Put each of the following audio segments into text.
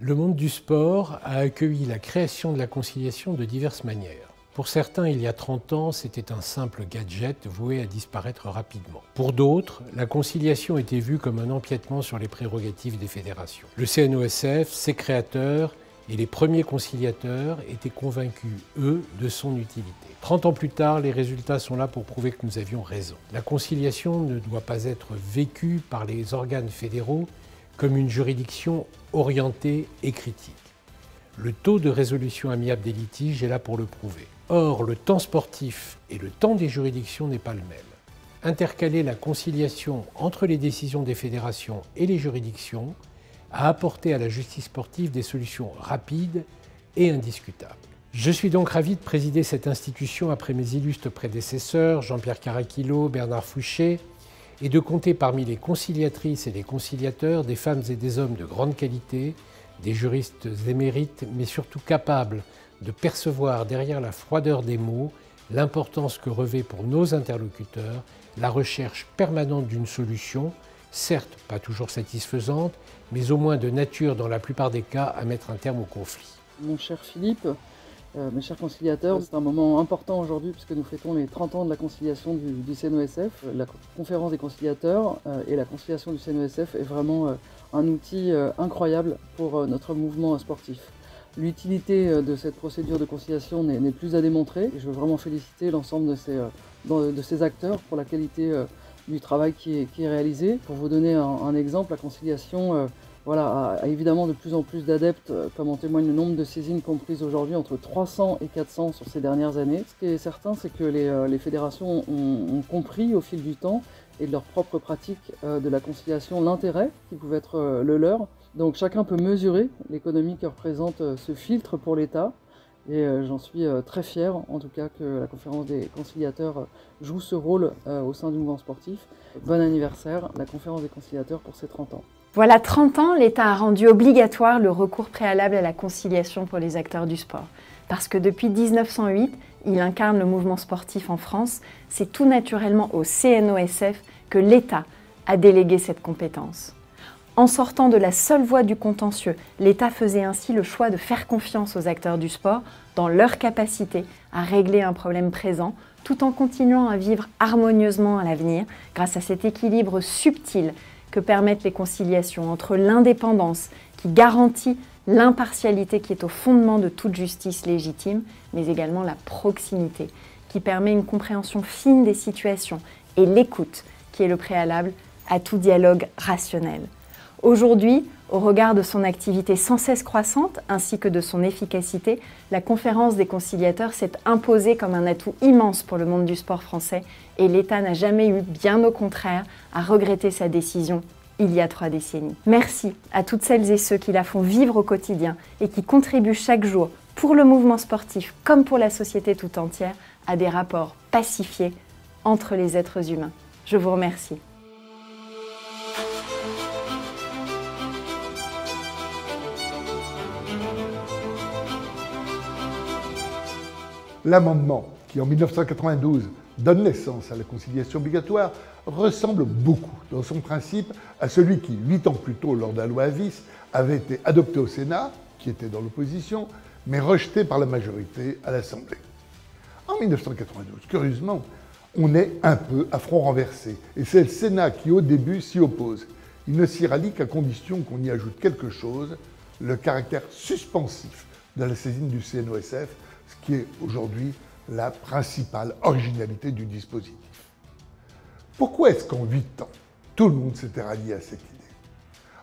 Le monde du sport a accueilli la création de la conciliation de diverses manières. Pour certains, il y a 30 ans, c'était un simple gadget voué à disparaître rapidement. Pour d'autres, la conciliation était vue comme un empiètement sur les prérogatives des fédérations. Le CNOSF, ses créateurs et les premiers conciliateurs étaient convaincus, eux, de son utilité. 30 ans plus tard, les résultats sont là pour prouver que nous avions raison. La conciliation ne doit pas être vécue par les organes fédéraux comme une juridiction orientée et critique. Le taux de résolution amiable des litiges est là pour le prouver. Or, le temps sportif et le temps des juridictions n'est pas le même. Intercaler la conciliation entre les décisions des fédérations et les juridictions a apporté à la justice sportive des solutions rapides et indiscutables. Je suis donc ravi de présider cette institution après mes illustres prédécesseurs, Jean-Pierre Caraquillo, Bernard Fouché, et de compter parmi les conciliatrices et les conciliateurs des femmes et des hommes de grande qualité, des juristes émérites, mais surtout capables de percevoir derrière la froideur des mots l'importance que revêt pour nos interlocuteurs la recherche permanente d'une solution, certes pas toujours satisfaisante, mais au moins de nature, dans la plupart des cas, à mettre un terme au conflit. Mon cher Philippe, mes chers conciliateurs, c'est un moment important aujourd'hui puisque nous fêtons les 30 ans de la conciliation du CNOSF. La conférence des conciliateurs et la conciliation du CNOSF est vraiment un outil incroyable pour notre mouvement sportif. L'utilité de cette procédure de conciliation n'est plus à démontrer. Je veux vraiment féliciter l'ensemble de ces acteurs pour la qualité du travail qui est réalisé. Pour vous donner un exemple, la conciliation a évidemment de plus en plus d'adeptes, comme en témoigne le nombre de saisines comprises aujourd'hui entre 300 et 400 sur ces dernières années. Ce qui est certain, c'est que les fédérations ont compris au fil du temps et de leur propre pratique de la conciliation l'intérêt qui pouvait être le leur. Donc chacun peut mesurer l'économie que représente ce filtre pour l'État. Et j'en suis très fier, en tout cas, que la conférence des conciliateurs joue ce rôle au sein du mouvement sportif. Bon anniversaire, la conférence des conciliateurs pour ses 30 ans. Voilà 30 ans, l'État a rendu obligatoire le recours préalable à la conciliation pour les acteurs du sport. Parce que depuis 1908, il incarne le mouvement sportif en France, c'est tout naturellement au CNOSF que l'État a délégué cette compétence. En sortant de la seule voie du contentieux, l'État faisait ainsi le choix de faire confiance aux acteurs du sport dans leur capacité à régler un problème présent, tout en continuant à vivre harmonieusement à l'avenir grâce à cet équilibre subtil que permettent les conciliations entre l'indépendance qui garantit l'impartialité qui est au fondement de toute justice légitime, mais également la proximité qui permet une compréhension fine des situations et l'écoute qui est le préalable à tout dialogue rationnel. Aujourd'hui, au regard de son activité sans cesse croissante ainsi que de son efficacité, la conférence des conciliateurs s'est imposée comme un atout immense pour le monde du sport français et l'État n'a jamais eu, bien au contraire, à regretter sa décision il y a 3 décennies. Merci à toutes celles et ceux qui la font vivre au quotidien et qui contribuent chaque jour, pour le mouvement sportif comme pour la société tout entière, à des rapports pacifiés entre les êtres humains. Je vous remercie. L'amendement qui, en 1992, donne naissance à la conciliation obligatoire ressemble beaucoup, dans son principe, à celui qui, 8 ans plus tôt, lors de la loi Avis, avait été adopté au Sénat, qui était dans l'opposition, mais rejeté par la majorité à l'Assemblée. En 1992, curieusement, on est un peu à front renversé, et c'est le Sénat qui, au début, s'y oppose. Il ne s'y rallie qu'à condition qu'on y ajoute quelque chose, le caractère suspensif de la saisine du CNOSF, ce qui est aujourd'hui la principale originalité du dispositif. Pourquoi est-ce qu'en 8 ans, tout le monde s'était rallié à cette idée?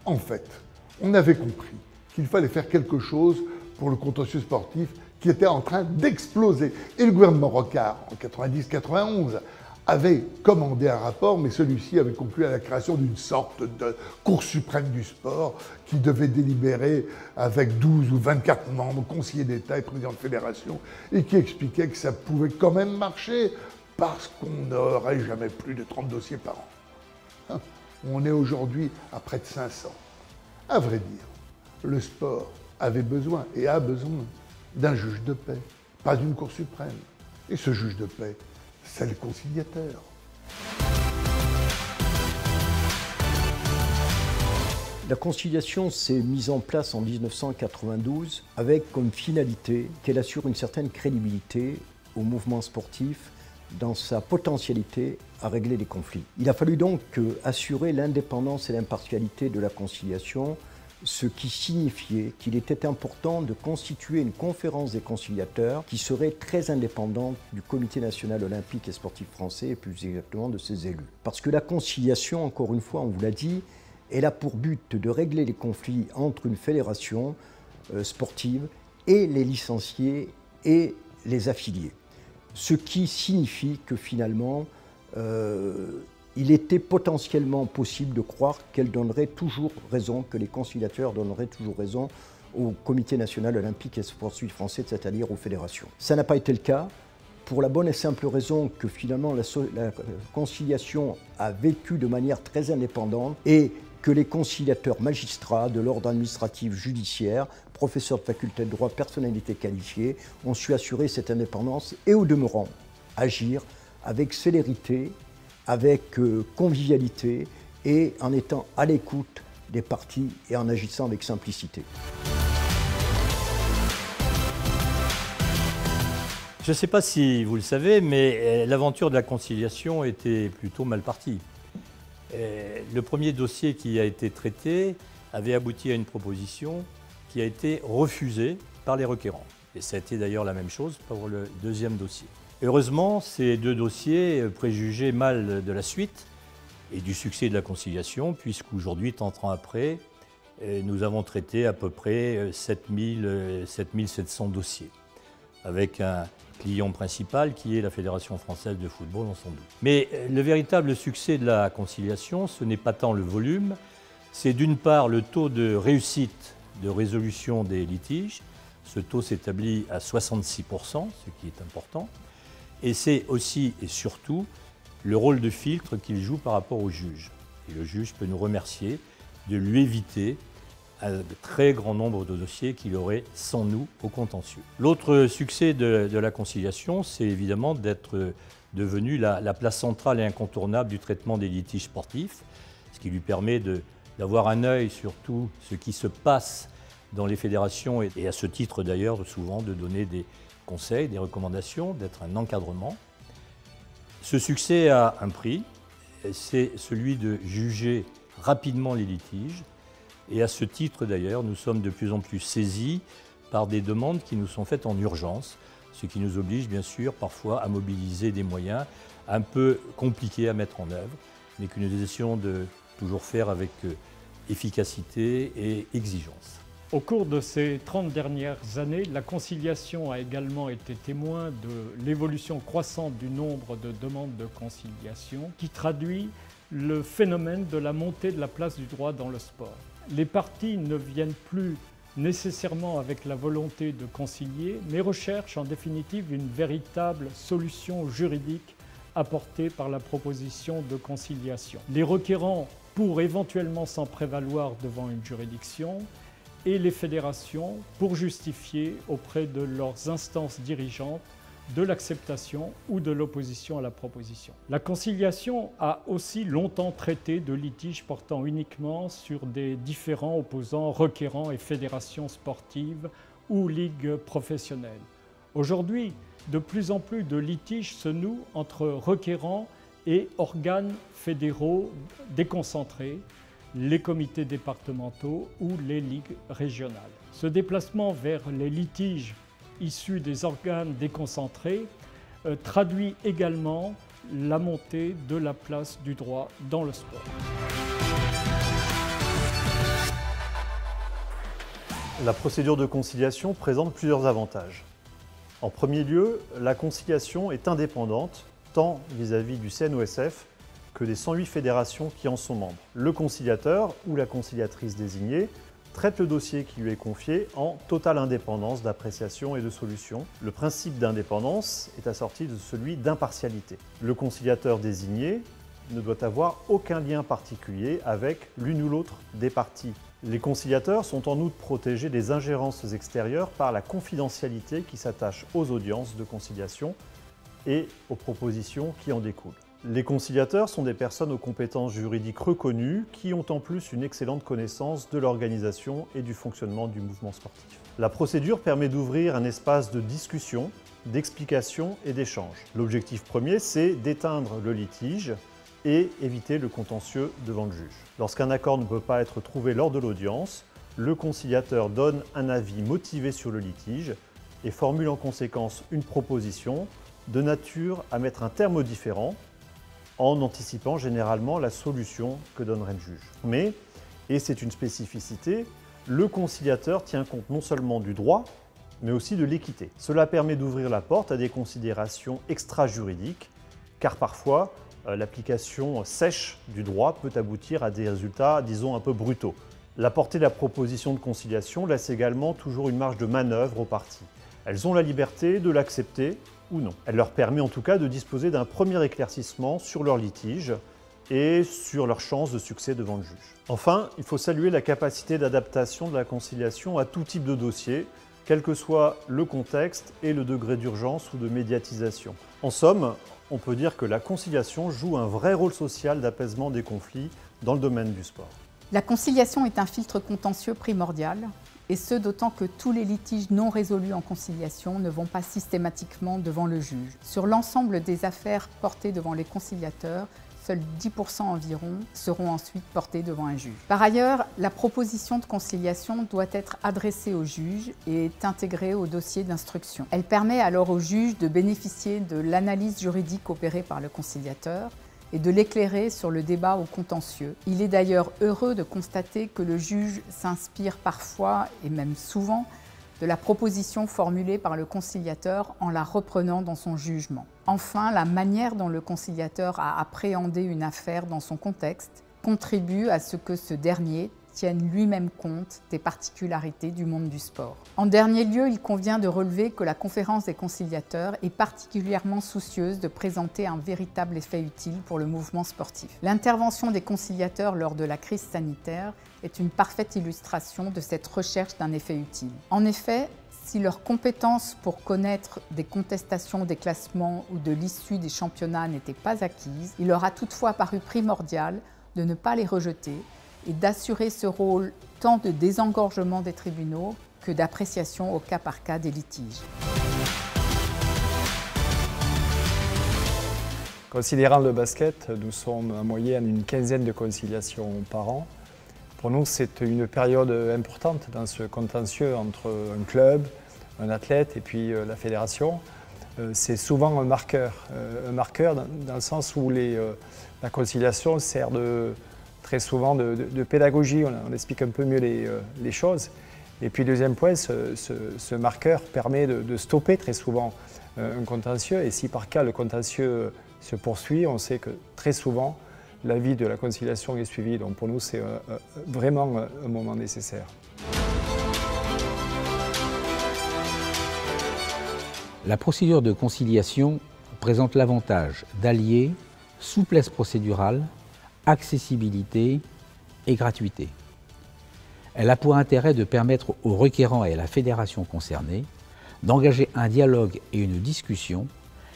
En fait, on avait compris qu'il fallait faire quelque chose pour le contentieux sportif qui était en train d'exploser. Et le gouvernement Rocard, en 90-91, avait commandé un rapport, mais celui-ci avait conclu à la création d'une sorte de Cour suprême du sport qui devait délibérer avec 12 ou 24 membres, conseillers d'État et présidents de fédération, et qui expliquait que ça pouvait quand même marcher parce qu'on n'aurait jamais plus de 30 dossiers par an. On est aujourd'hui à près de 500. À vrai dire, le sport avait besoin et a besoin d'un juge de paix, pas d'une Cour suprême. Et ce juge de paix, c'est le conciliateur. La conciliation s'est mise en place en 1992 avec comme finalité qu'elle assure une certaine crédibilité au mouvement sportif dans sa potentialité à régler les conflits. Il a fallu donc assurer l'indépendance et l'impartialité de la conciliation, ce qui signifiait qu'il était important de constituer une conférence des conciliateurs qui serait très indépendante du Comité national olympique et sportif français et plus exactement de ses élus. Parce que la conciliation, encore une fois, on vous l'a dit, elle a pour but de régler les conflits entre une fédération sportive et les licenciés et les affiliés. Ce qui signifie que finalement, il était potentiellement possible de croire qu'elle donnerait toujours raison, que les conciliateurs donneraient toujours raison au Comité national olympique et sportif français, c'est-à-dire aux fédérations. Ça n'a pas été le cas, pour la bonne et simple raison que finalement la conciliation a vécu de manière très indépendante et que les conciliateurs magistrats de l'ordre administratif judiciaire, professeurs de faculté de droit, personnalités qualifiées, ont su assurer cette indépendance et au demeurant agir avec célérité, avec convivialité et en étant à l'écoute des parties et en agissant avec simplicité. Je ne sais pas si vous le savez, mais l'aventure de la conciliation était plutôt mal partie. Le premier dossier qui a été traité avait abouti à une proposition qui a été refusée par les requérants. Et ça a été d'ailleurs la même chose pour le deuxième dossier. Heureusement, ces deux dossiers préjugeaient mal de la suite et du succès de la conciliation, puisqu'aujourd'hui, 30 ans après, nous avons traité à peu près 7700 dossiers, avec un client principal qui est la Fédération française de football, on s'en doute. Mais le véritable succès de la conciliation, ce n'est pas tant le volume, c'est d'une part le taux de réussite de résolution des litiges. Ce taux s'établit à 66%, ce qui est important. Et c'est aussi et surtout le rôle de filtre qu'il joue par rapport au juge. Et le juge peut nous remercier de lui éviter un très grand nombre de dossiers qu'il aurait sans nous au contentieux. L'autre succès de la conciliation, c'est évidemment d'être devenu la place centrale et incontournable du traitement des litiges sportifs, ce qui lui permet d'avoir un œil sur tout ce qui se passe dans les fédérations et à ce titre d'ailleurs souvent de donner des conseils, des recommandations, d'être un encadrement. Ce succès a un prix, c'est celui de juger rapidement les litiges. Et à ce titre d'ailleurs, nous sommes de plus en plus saisis par des demandes qui nous sont faites en urgence, ce qui nous oblige bien sûr parfois à mobiliser des moyens un peu compliqués à mettre en œuvre, mais que nous essayons de toujours faire avec efficacité et exigence. Au cours de ces 30 dernières années, la conciliation a également été témoin de l'évolution croissante du nombre de demandes de conciliation qui traduit le phénomène de la montée de la place du droit dans le sport. Les parties ne viennent plus nécessairement avec la volonté de concilier, mais recherchent en définitive une véritable solution juridique apportée par la proposition de conciliation. Les requérants pour éventuellement s'en prévaloir devant une juridiction et les fédérations pour justifier auprès de leurs instances dirigeantes de l'acceptation ou de l'opposition à la proposition. La conciliation a aussi longtemps traité de litiges portant uniquement sur des différends opposant requérants et fédérations sportives ou ligues professionnelles. Aujourd'hui, de plus en plus de litiges se nouent entre requérants et organes fédéraux déconcentrés, les comités départementaux ou les ligues régionales. Ce déplacement vers les litiges issus des organes déconcentrés traduit également la montée de la place du droit dans le sport. La procédure de conciliation présente plusieurs avantages. En premier lieu, la conciliation est indépendante, tant vis-à-vis du CNOSF que des 108 fédérations qui en sont membres. Le conciliateur ou la conciliatrice désignée traite le dossier qui lui est confié en totale indépendance d'appréciation et de solution. Le principe d'indépendance est assorti de celui d'impartialité. Le conciliateur désigné ne doit avoir aucun lien particulier avec l'une ou l'autre des parties. Les conciliateurs sont en outre protégés des ingérences extérieures par la confidentialité qui s'attache aux audiences de conciliation et aux propositions qui en découlent. Les conciliateurs sont des personnes aux compétences juridiques reconnues qui ont en plus une excellente connaissance de l'organisation et du fonctionnement du mouvement sportif. La procédure permet d'ouvrir un espace de discussion, d'explication et d'échange. L'objectif premier, c'est d'éteindre le litige et éviter le contentieux devant le juge. Lorsqu'un accord ne peut pas être trouvé lors de l'audience, le conciliateur donne un avis motivé sur le litige et formule en conséquence une proposition de nature à mettre un terme au différend en anticipant généralement la solution que donnerait le juge. Mais, et c'est une spécificité, le conciliateur tient compte non seulement du droit, mais aussi de l'équité. Cela permet d'ouvrir la porte à des considérations extra-juridiques, car parfois, l'application sèche du droit peut aboutir à des résultats, disons, un peu brutaux. La portée de la proposition de conciliation laisse également toujours une marge de manœuvre aux parties. Elles ont la liberté de l'accepter ou non. Elle leur permet en tout cas de disposer d'un premier éclaircissement sur leur litige et sur leurs chances de succès devant le juge. Enfin, il faut saluer la capacité d'adaptation de la conciliation à tout type de dossier, quel que soit le contexte et le degré d'urgence ou de médiatisation. En somme, on peut dire que la conciliation joue un vrai rôle social d'apaisement des conflits dans le domaine du sport. La conciliation est un filtre contentieux primordial, et ce d'autant que tous les litiges non résolus en conciliation ne vont pas systématiquement devant le juge. Sur l'ensemble des affaires portées devant les conciliateurs, seuls 10% environ seront ensuite portés devant un juge. Par ailleurs, la proposition de conciliation doit être adressée au juge et est intégrée au dossier d'instruction. Elle permet alors au juge de bénéficier de l'analyse juridique opérée par le conciliateur et de l'éclairer sur le débat au contentieux. Il est d'ailleurs heureux de constater que le juge s'inspire parfois, et même souvent, de la proposition formulée par le conciliateur en la reprenant dans son jugement. Enfin, la manière dont le conciliateur a appréhendé une affaire dans son contexte contribue à ce que ce dernier tienne lui-même compte des particularités du monde du sport. En dernier lieu, il convient de relever que la conférence des conciliateurs est particulièrement soucieuse de présenter un véritable effet utile pour le mouvement sportif. L'intervention des conciliateurs lors de la crise sanitaire est une parfaite illustration de cette recherche d'un effet utile. En effet, si leurs compétences pour connaître des contestations des classements ou de l'issue des championnats n'étaient pas acquises, il leur a toutefois paru primordial de ne pas les rejeter et d'assurer ce rôle tant de désengorgement des tribunaux que d'appréciation au cas par cas des litiges. Considérant le basket, nous sommes en moyenne une quinzaine de conciliations par an. Pour nous, c'est une période importante dans ce contentieux entre un club, un athlète et puis la fédération. C'est souvent un marqueur dans le sens où la conciliation sert très souvent de pédagogie, on explique un peu mieux les choses. Et puis deuxième point, ce marqueur permet de stopper très souvent un contentieux. Et si par cas le contentieux se poursuit, on sait que très souvent l'avis de la conciliation est suivi. Donc pour nous, c'est vraiment un moment nécessaire. La procédure de conciliation présente l'avantage d'allier souplesse procédurale, accessibilité et gratuité. Elle a pour intérêt de permettre aux requérants et à la fédération concernée d'engager un dialogue et une discussion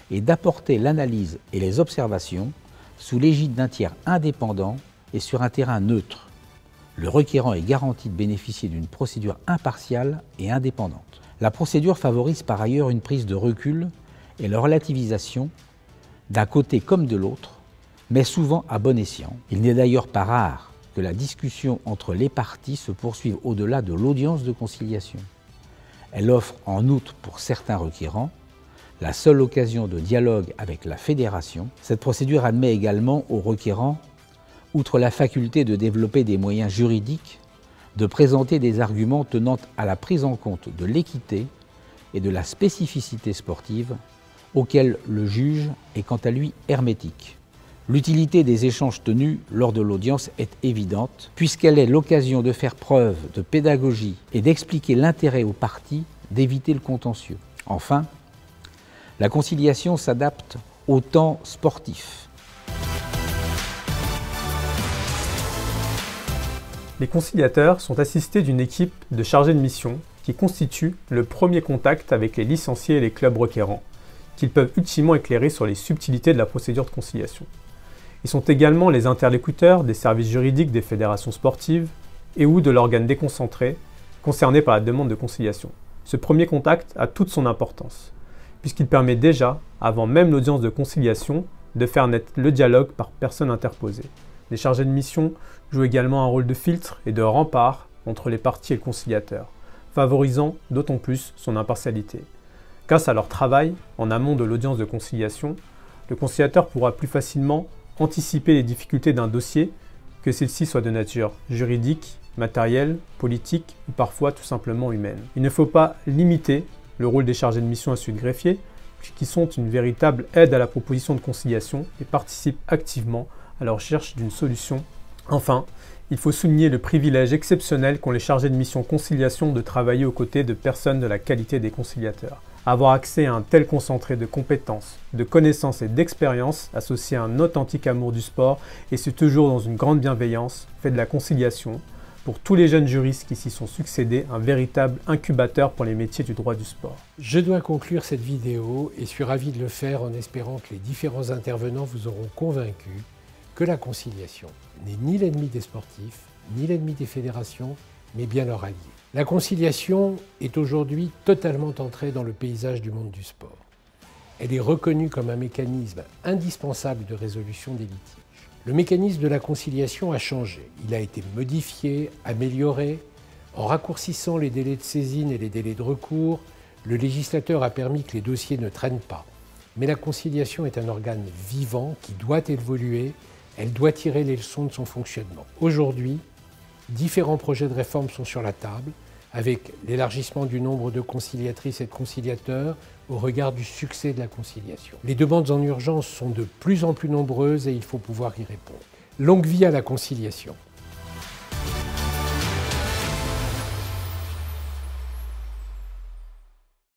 et d'apporter l'analyse et les observations sous l'égide d'un tiers indépendant et sur un terrain neutre. Le requérant est garanti de bénéficier d'une procédure impartiale et indépendante. La procédure favorise par ailleurs une prise de recul et la relativisation d'un côté comme de l'autre, mais souvent à bon escient. Il n'est d'ailleurs pas rare que la discussion entre les parties se poursuive au-delà de l'audience de conciliation. Elle offre en outre pour certains requérants la seule occasion de dialogue avec la fédération. Cette procédure admet également aux requérants, outre la faculté de développer des moyens juridiques, de présenter des arguments tenant à la prise en compte de l'équité et de la spécificité sportive, auxquels le juge est quant à lui hermétique. L'utilité des échanges tenus lors de l'audience est évidente, puisqu'elle est l'occasion de faire preuve de pédagogie et d'expliquer l'intérêt aux parties d'éviter le contentieux. Enfin, la conciliation s'adapte au temps sportif. Les conciliateurs sont assistés d'une équipe de chargés de mission qui constitue le premier contact avec les licenciés et les clubs requérants. qu'ils peuvent utilement éclairer sur les subtilités de la procédure de conciliation. Ils sont également les interlocuteurs des services juridiques des fédérations sportives et ou de l'organe déconcentré concerné par la demande de conciliation. Ce premier contact a toute son importance, puisqu'il permet déjà, avant même l'audience de conciliation, de faire naître le dialogue par personne interposée. Les chargés de mission jouent également un rôle de filtre et de rempart entre les parties et le conciliateur, favorisant d'autant plus son impartialité. Grâce à leur travail, en amont de l'audience de conciliation, le conciliateur pourra plus facilement anticiper les difficultés d'un dossier, que celles-ci soient de nature juridique, matérielle, politique ou parfois tout simplement humaine. Il ne faut pas limiter le rôle des chargés de mission à celui de greffier, qui sont une véritable aide à la proposition de conciliation et participent activement à la recherche d'une solution. Enfin, il faut souligner le privilège exceptionnel qu'ont les chargés de mission conciliation de travailler aux côtés de personnes de la qualité des conciliateurs. Avoir accès à un tel concentré de compétences, de connaissances et d'expériences associé à un authentique amour du sport, et ce toujours dans une grande bienveillance, fait de la conciliation, pour tous les jeunes juristes qui s'y sont succédés, un véritable incubateur pour les métiers du droit du sport. Je dois conclure cette vidéo et suis ravi de le faire en espérant que les différents intervenants vous auront convaincu que la conciliation n'est ni l'ennemi des sportifs, ni l'ennemi des fédérations, mais bien leur allié. La conciliation est aujourd'hui totalement entrée dans le paysage du monde du sport. Elle est reconnue comme un mécanisme indispensable de résolution des litiges. Le mécanisme de la conciliation a changé. Il a été modifié, amélioré. En raccourcissant les délais de saisine et les délais de recours, le législateur a permis que les dossiers ne traînent pas. Mais la conciliation est un organe vivant qui doit évoluer. Elle doit tirer les leçons de son fonctionnement. Aujourd'hui, différents projets de réforme sont sur la table, avec l'élargissement du nombre de conciliatrices et de conciliateurs au regard du succès de la conciliation. Les demandes en urgence sont de plus en plus nombreuses et il faut pouvoir y répondre. Longue vie à la conciliation.